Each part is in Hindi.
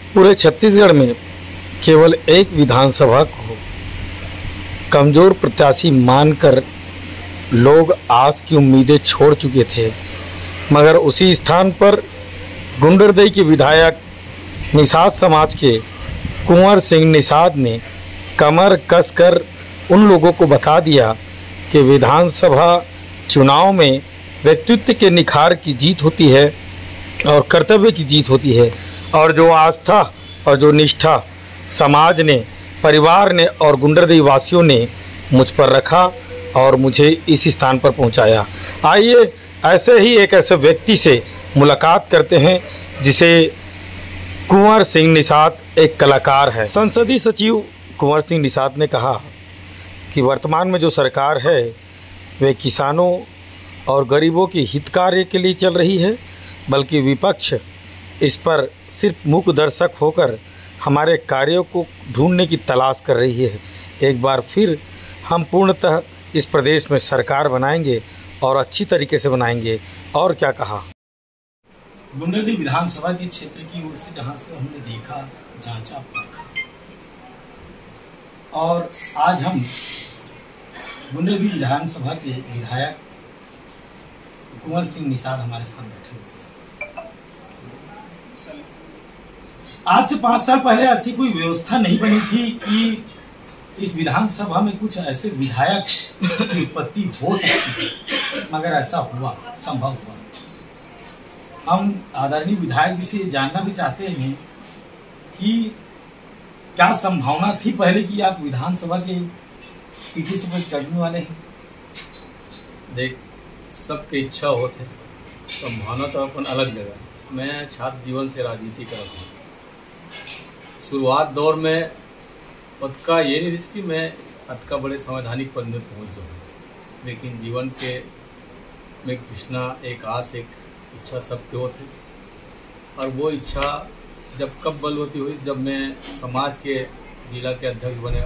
पूरे छत्तीसगढ़ में केवल एक विधानसभा को कमजोर प्रत्याशी मानकर लोग आस की उम्मीदें छोड़ चुके थे, मगर उसी स्थान पर गुंडरदेही के विधायक निषाद समाज के कुंवर सिंह निषाद ने कमर कसकर उन लोगों को बता दिया कि विधानसभा चुनाव में व्यक्तित्व के निखार की जीत होती है और कर्तव्य की जीत होती है, और जो आस्था और जो निष्ठा समाज ने, परिवार ने और गुंडरदेही वासियों ने मुझ पर रखा और मुझे इस स्थान पर पहुंचाया। आइए ऐसे ही एक ऐसे व्यक्ति से मुलाकात करते हैं जिसे कुंवर सिंह निषाद एक कलाकार है। संसदीय सचिव कुंवर सिंह निषाद ने कहा कि वर्तमान में जो सरकार है वे किसानों और गरीबों के हित कार्य के लिए चल रही है, बल्कि विपक्ष इस पर सिर्फ मूक दर्शक होकर हमारे कार्यों को ढूंढने की तलाश कर रही है। एक बार फिर हम पूर्णतः इस प्रदेश में सरकार बनाएंगे और अच्छी तरीके से बनाएंगे। और क्या कहा। गुंडरदेही विधानसभा के क्षेत्र की ओर से जहां से हमने देखा, जांचा, परखा, और आज हम गुंडरदेही विधानसभा के विधायक कुंवर सिंह निषाद हमारे साथ बैठे हुए। आज से 5 साल पहले ऐसी कोई व्यवस्था नहीं बनी थी कि इस विधानसभा में कुछ ऐसे विधायक की उत्पत्ति हो सकती है, मगर ऐसा हुआ, संभव हुआ। हम आदरणीय विधायक जी से जानना भी चाहते हैं कि क्या संभावना थी पहले कि आप विधानसभा के टिकट पर चढ़ने वाले हैं? देख, सबके इच्छा होते, संभावना तो अपन अलग जगह। मैं छात्र जीवन से राजनीति कर रहा हूँ। शुरुआत दौर में पक्का ये नहीं थी कि मैं अतका बड़े संवैधानिक पद में पहुँच जाऊँ, लेकिन जीवन के में कृष्णा, एक आस, एक इच्छा सबके होते, और वो इच्छा जब कब बलवती हुई, जब मैं समाज के जिला के अध्यक्ष बने।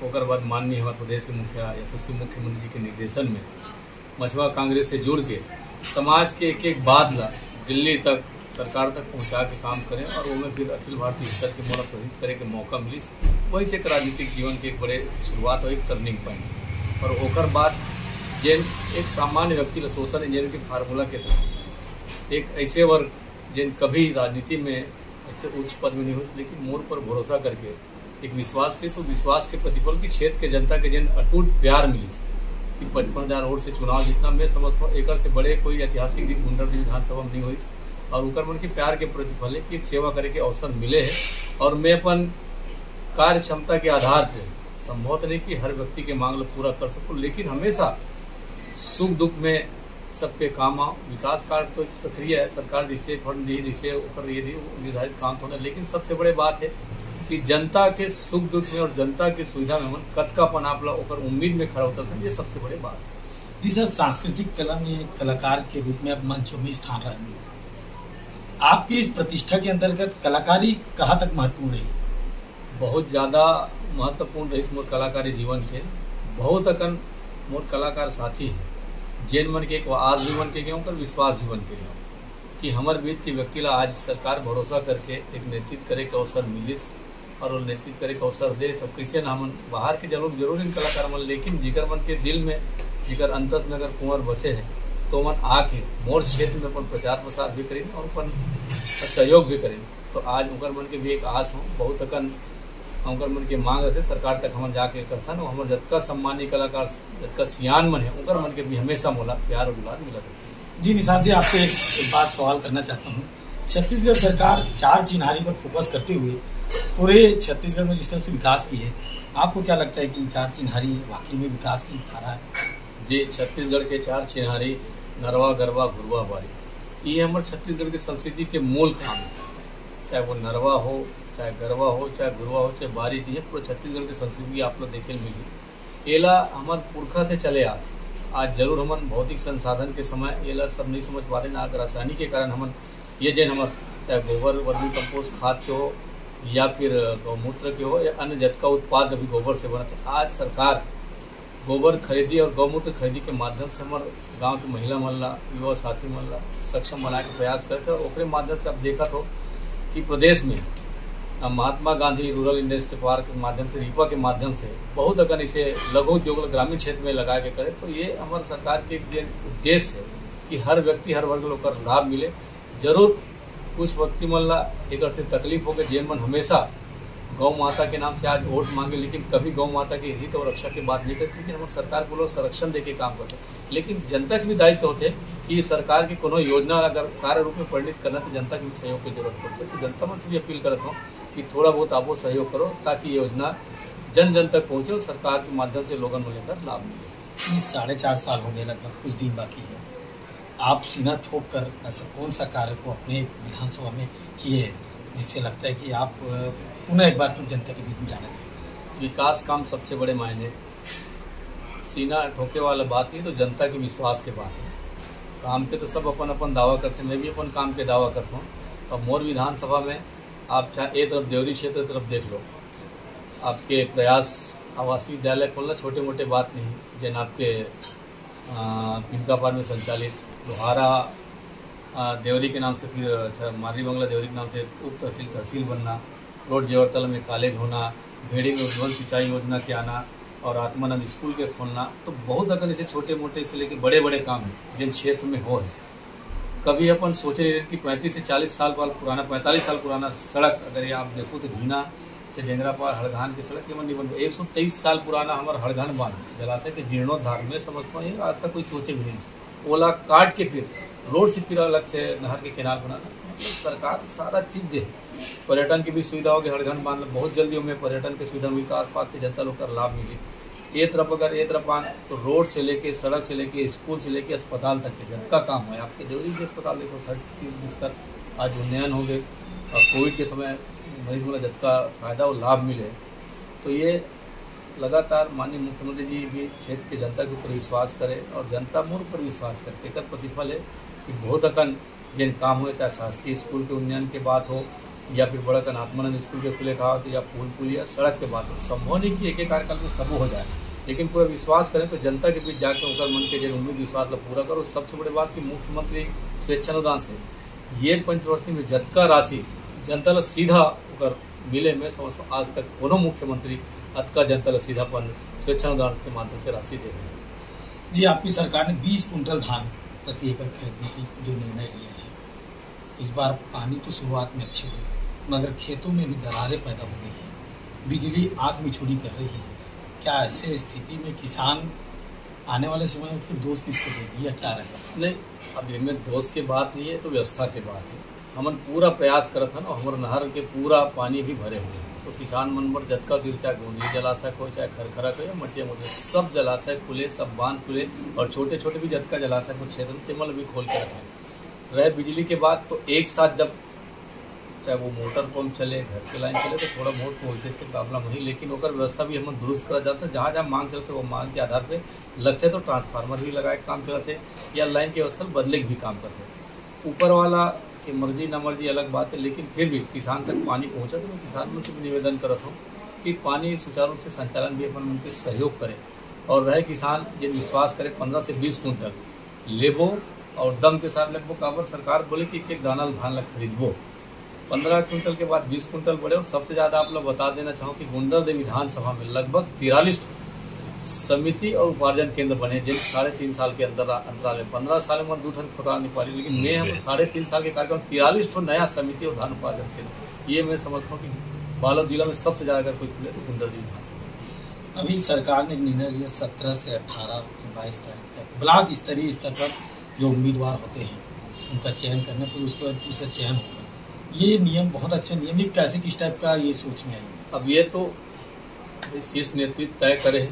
ओकर बाद माननीय हमारे प्रदेश के मुखिया यशस्वी मुख्यमंत्री जी के निर्देशन में मछुआ कांग्रेस से जुड़ के समाज के एक एक बात ला दिल्ली तक, सरकार तक पहुंचा के काम करें, और वो में फिर अखिल भारतीय स्तर के मोड़ा प्रदर्शित करे के मौका मिली। वहीं से एक राजनीतिक जीवन के एक बड़े शुरुआत और एक टर्निंग पॉइंट। और ओकर बाद जैन एक सामान्य व्यक्ति ला सोशल इंजीनियर के फार्मूला के तहत एक ऐसे वर्ग जिन कभी राजनीति में ऐसे उच्च पद में नहीं हुई, लेकिन मोर पर भरोसा करके एक विश्वास के, विश्वास के प्रतिफल की क्षेत्र के जनता के जिन अटूट प्यार मिली कि 55,000 वोट से चुनाव जितना मैं समझता हूँ एक से बड़े कोई ऐतिहासिक दिन गुंडरदेही विधानसभा में नहीं हुई, और उनकर मन के प्यार के प्रतिफल की सेवा करे के अवसर मिले हैं। और मैं अपन कार्य क्षमता के आधार पर संभव नहीं कि हर व्यक्ति के मांग पूरा कर सकूँ, लेकिन हमेशा सुख दुख में सबके काम आओ। विकास कार्य तो एक प्रक्रिया है, सरकार जिसे फंड दी, जिसे ऊपर ये दी, निर्धारित काम होना, लेकिन सबसे बड़े बात है कि जनता के सुख दुख में और जनता की सुविधा में मन कतकापन आप लोग उम्मीद में खड़ा होता था, ये सबसे बड़ी बात है। जी सर, सांस्कृतिक कला में कलाकार के रूप में अब मंचों में स्थान रहे हैं, आपकी इस प्रतिष्ठा के अंतर्गत कलाकारी कहाँ तक महत्वपूर्ण रही? बहुत ज़्यादा महत्वपूर्ण रही मोर कलाकारी जीवन के। बहुत अकन मोर कलाकार साथी है जैन मन के एक आज भी मन के गए, उनका विश्वास भी बन के गए कि हमारे बीच के व्यक्ति ला आज सरकार भरोसा करके एक नेतृत्व करे के अवसर मिलिस, और वो नेतृत्व करे के अवसर दे तो कैसे ना हम बाहर के जरूर इन कलाकार मन, लेकिन जिगर मन के दिल में, जिगर अंतस में अगर कुंवर बसे हैं तो मन आके मोर क्षेत्र में अपन प्रचार प्रसार भी करें और अपन सहयोग भी करें। तो आज उनकर मन के भी एक आस हो, बहुत अकन उनकर मन के मांग रहते सरकार तक हम जाके करता ना, हमारे जतका सम्मानी कलाकार, जतका सियान मन है, उनकर मन के भी हमेशा मोला प्यार और दुलार मिला था। जी निषाद जी, आपसे एक बात सवाल करना चाहता हूँ। छत्तीसगढ़ सरकार 4 चिन्हारी पर फोकस करते हुए पूरे छत्तीसगढ़ में जिस तरह से विकास की है, आपको क्या लगता है कि 4 चिन्हारी वाकई में विकास की धारा है? जी, छत्तीसगढ़ के 4 चिन्हारी नरवा, गरवा, घुरवा, बारी, ये हमारे छत्तीसगढ़ की संस्कृति के मूल काम है। चाहे वो नरवा हो, चाहे गरवा हो, चाहे गुरवा हो, चाहे बारी थी, पूरे छत्तीसगढ़ की संस्कृति आप लोग देखे मिली। एला हमारे पुरखा से चले आते। आज जरूर हमन भौतिक संसाधन के समय एला सब नहीं समझ पाते ना, अगर रासायनिक के कारण हमन ये जैन हमार चाहे गोबर वर्मी कंपोस्ट खाद के हो या फिर गौमूत्र के हो या अन्य जतका उत्पाद अभी गोबर से बनते, आज सरकार गोबर खरीदी और गौमूत्र खरीदी के माध्यम से हमारे गांव की महिला मन ला, युवा साथी मन ला सक्षम बनाने के प्रयास करते, और ओकरे माध्यम से अब देखा हो कि प्रदेश में Mahatma Gandhi rural industry park के माध्यम से, रीपा के माध्यम से बहुत अगर इसे लघु उद्योग ग्रामीण क्षेत्र में लगा के करे, तो ये हमारे सरकार के जो उद्देश्य है कि हर व्यक्ति, हर वर्ग लोग का लाभ मिले। जरूर कुछ व्यक्ति मल्ला एक से तकलीफ हो गई, जेन मन हमेशा गौ माता के नाम से आज वोट मांगे, लेकिन कभी गौ माता के हित और रक्षा की बात नहीं करती। लेकिन हमारे सरकार को लोग संरक्षण दे के काम करते हैं, लेकिन जनता के भी दायित्व होते हैं कि सरकार की कोनो योजना अगर कार्य रूप में परिणित करना तो जनता की भी सहयोग की जरूरत पड़ती है। तो जनता मन से भी अपील करता हूँ कि थोड़ा बहुत आप वो सहयोग करो ताकि योजना जन जन तक पहुँचे और सरकार के माध्यम से लोगों को लेकर लाभ मिले। 4.5 साल हो गए, लगभग कुछ दिन बाकी है। आप सीना ठोक कर ऐसा कौन सा कार्य को अपने विधानसभा में किए जिससे लगता है कि आप पुनः एक बार फिर जनता के बीच में जाना चाहिए? विकास काम सबसे बड़े मायने, सीना ठोके वाला बात नहीं, तो जनता के विश्वास के बात है। काम के तो सब अपन अपन दावा करते हैं, मैं भी अपन काम के दावा करता हूँ। और मोर विधानसभा में आप चाहे एक तरफ देवरी क्षेत्र तरफ देख लो, आपके प्रयास आवासीय विद्यालय खोलना छोटे मोटे बात नहीं, जैन आपके पिंकापार में संचालित लोहारा देवरी के नाम से, फिर अच्छा मारी बंगला देवरी के नाम से उप तहसील बनना, रोड जेवरतला में कॉलेज होना, भेड़ी में उज्ज्वल सिंचाई योजना के आना और आत्मानंद स्कूल के खोलना, तो बहुत अगर ऐसे छोटे मोटे से लेकर बड़े बड़े काम हैं जिन क्षेत्र में हो है। कभी अपन सोचे नहीं कि 35 से 40 साल पुराना 45 साल पुराना सड़क अगर ये आप देखो तो भीना से डेंगरापार हड़घान की सड़क केवल नहीं बन, 123 साल पुराना हमारा हड़घान बांध जलाशय के जीर्णोद्धार में समझता हूँ आज तक कोई सोचे भी नहीं। ओला काट के फिर रोड से फिर अलग से नहर के किनार बनाना, मतलब सरकार सारा चीज़ दे। पर्यटन की भी सुविधा होगी, हड़घन बांध बहुत जल्दी हमें पर्यटन की सुविधा मिलता, आसपास के जनता लोग का लाभ मिले। एक तरफ अगर एक तरफ आन तो रोड से लेके, सड़क से लेके, स्कूल से लेके अस्पताल तक के जनता काम है। आपके देवरी के अस्पताल देखो 30 बिस्तर आज उन्नयन हो गए और कोविड के समय मरीज वाला जितना फायदा और लाभ मिले। तो ये लगातार माननीय मुख्यमंत्री जी भी क्षेत्र के जनता के ऊपर विश्वास करें और जनता मोर पर विश्वास करके कर प्रतिफल है कि बहुत अकन जिन काम हुए, चाहे शासकीय स्कूल के उन्नयन के बात हो या फिर बड़ा कन आत्मानंद स्कूल के खुले खाओ या पुल या सड़क के बात हो, संभव नहीं कि एक कार्यकाल में सब हो जाए, लेकिन पूरा विश्वास करें तो जनता के बीच जाकर उनका मन के जो उम्मीद विश्वास का पूरा करो। सबसे बड़ी बात कि मुख्यमंत्री स्वेच्छानुदान से ये पंचवर्षीय में जतका राशि जनता ला सीधा उकर मिले, मैं समझता हूँ आज तक कोनो मुख्यमंत्री अतका जनता ला सीधापन स्वेच्छानुदान के माध्यम से राशि दे रहे हैं। जी, आपकी सरकार ने 20 कुंटल धान प्रति एकड़ खरीदने की जो निर्णय लिया है, इस बार पानी तो शुरुआत में अच्छी हुई मगर खेतों में भी दरारें पैदा हो गई है, बिजली आग मिछोड़ी कर रही है। क्या ऐसे स्थिति में किसान आने वाले समय में फिर दोष किसको देगी या क्या रहेगा? नहीं, अब इनमें दोष की बात नहीं है, तो व्यवस्था की बात है। हमन पूरा प्रयास करत है ना, हमारे नहर के पूरा पानी भी भरे हुए हैं, तो किसान मन पर जतका फिर चाहे गोंदी जलाशय हो, चाहे खरखरा हो या मटिया मोटे, सब जलाशय खुले, सब बांध खुले और छोटे छोटे भी जतका जलाशय को क्षेत्र तेमल भी खोल के रखें। रहे बिजली के बाद तो एक साथ जब चाहे वो मोटर पंप चले, घर के लाइन चले, तो थोड़ा बहुत वोल्टेज के प्रॉब्लम नहीं, लेकिन ओकर व्यवस्था भी हम दुरुस्त करा जाता है। जहाँ जहाँ मांग चलते वो मांग के आधार पे लगते तो ट्रांसफार्मर भी लगाए काम चलाते या लाइन की व्यवस्था बदले भी काम करते। ऊपर वाला की मर्जी न मर्जी अलग बात है, लेकिन फिर भी किसान तक पानी पहुँचा तो मैं किसान में से भी निवेदन करता हूँ कि पानी सुचारू रूप से संचालन भी अपन उनके सहयोग करें और रहे किसान जिन विश्वास करे 15 से 20 कुंटल लेबो और दम के साथ लगभग काबर सरकार बोले कि एक दाना धान ला खरीदबो, 15 कुंटल के बाद 20 कुंटल बढ़े। और सबसे ज़्यादा आप लोग बता देना चाहूँ कि गुंडरदेव विधानसभा में लगभग 43 समिति और उपार्जन केंद्र बने, जिन 3.5 साल के अंतराल में 15 साल में 2 टन खुदा नहीं पा रही, लेकिन मैं हम 3.5 साल के कार्यक्रम 43 ठो नया समिति और धान उपार्जन केंद्र, ये मैं समझता हूँ कि बालोद जिला में सबसे ज़्यादा अगर कोई खुले तो गुंडरदेव विधानसभा। अभी सरकार ने निर्णय लिया 17 से 18 22 तारीख तक ब्लॉक स्तरीय स्तर पर जो उम्मीदवार होते हैं उनका चयन करना, फिर उसके बाद उससे चयन होगा। ये नियम बहुत अच्छे नियम, ये कैसे किस टाइप का ये सोच में आई? अब ये तो शीर्ष नेतृत्व तय करे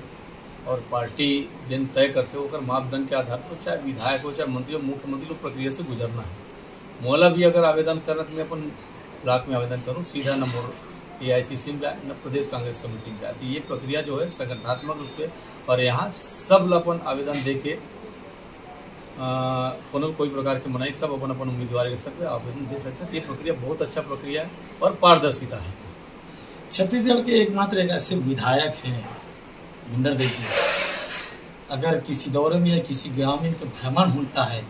और पार्टी जिन तय करते हो मापदंड के आधार पर, चाहे विधायक हो चाहे मंत्री हो, मुख्यमंत्री को प्रक्रिया से गुजरना है। मोला भी अगर आवेदन करना तो मैं अपन ब्लॉक में आवेदन करूँ, सीधा न मोर AICC में जाए न प्रदेश कांग्रेस कमेटी में जाए। तो ये प्रक्रिया जो है संगठनात्मक रूप से, और यहाँ सब अपन आवेदन दे के कोई प्रकार के मनाई, सब अपन अपन उम्मीदवार कर सकते हैं, आवेदन दे सकते हैं। तो ये प्रक्रिया बहुत अच्छा प्रक्रिया है और पारदर्शिता है। छत्तीसगढ़ के एकमात्र एक ऐसे विधायक हैं गुंडरदेव जी, अगर किसी दौरे में या किसी ग्रामीण का भ्रमण होता है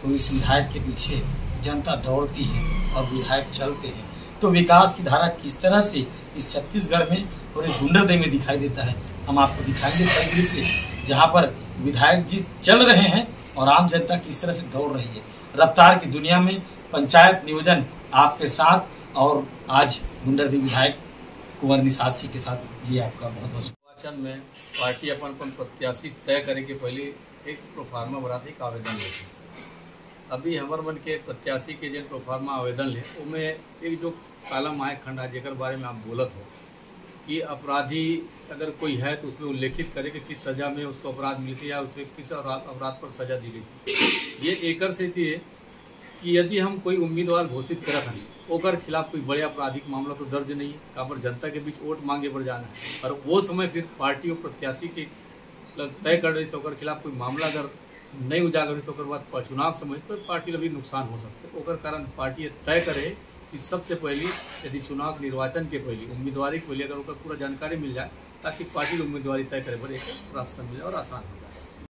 तो इस विधायक के पीछे जनता दौड़ती है और विधायक चलते हैं। तो विकास की धारा किस तरह से इस छत्तीसगढ़ में और इस गुंडरदेह में दिखाई देता है, हम आपको दिखाएंगे कई दृश्य जहाँ पर विधायक जी चल रहे हैं और आम जनता किस तरह से दौड़ रही है। रफ्तार की दुनिया में पंचायत नियोजन आपके साथ और आज गुंडरदेह विधायक कुंवर निषाद सिंह के साथ। जी आपका बहुत बहुत निर्वाचन में पार्टी अपन प्रत्याशी तय करे के पहले एक प्रोफार्मा भरात एक आवेदन लेते। अभी हमार मन के प्रत्याशी के जो प्रोफार्मा आवेदन ले उनमें एक जो कालम आए खंड है जेकर बारे में आप बोलत हो कि अपराधी अगर कोई है तो उसमें उल्लेखित करे कि किस सज़ा में उसको अपराध मिलती है या उसे किस अपराध पर सज़ा दी गई। ये एकर से थी कि यदि हम कोई उम्मीदवार घोषित करत हैं ओकर खिलाफ कोई बड़े आपराधिक मामला तो दर्ज नहीं है, काबर जनता के बीच वोट मांगे पर जाना है और वो समय फिर पार्टी और प्रत्याशी के तय कर रही ओकर खिलाफ कोई मामला अगर नहीं उजागर हुई तो बाद चुनाव समय तो पार्टी भी नुकसान हो सकता है। ओकर कारण पार्टी तय करे कि सबसे पहले यदि चुनाव निर्वाचन के पहले उम्मीदवारी के पहले अगर पूरा जानकारी मिल जाए ताकि पार्टी उम्मीदवारी तय करे पर एक रास्ता मिल जाए और आसान हो जाए।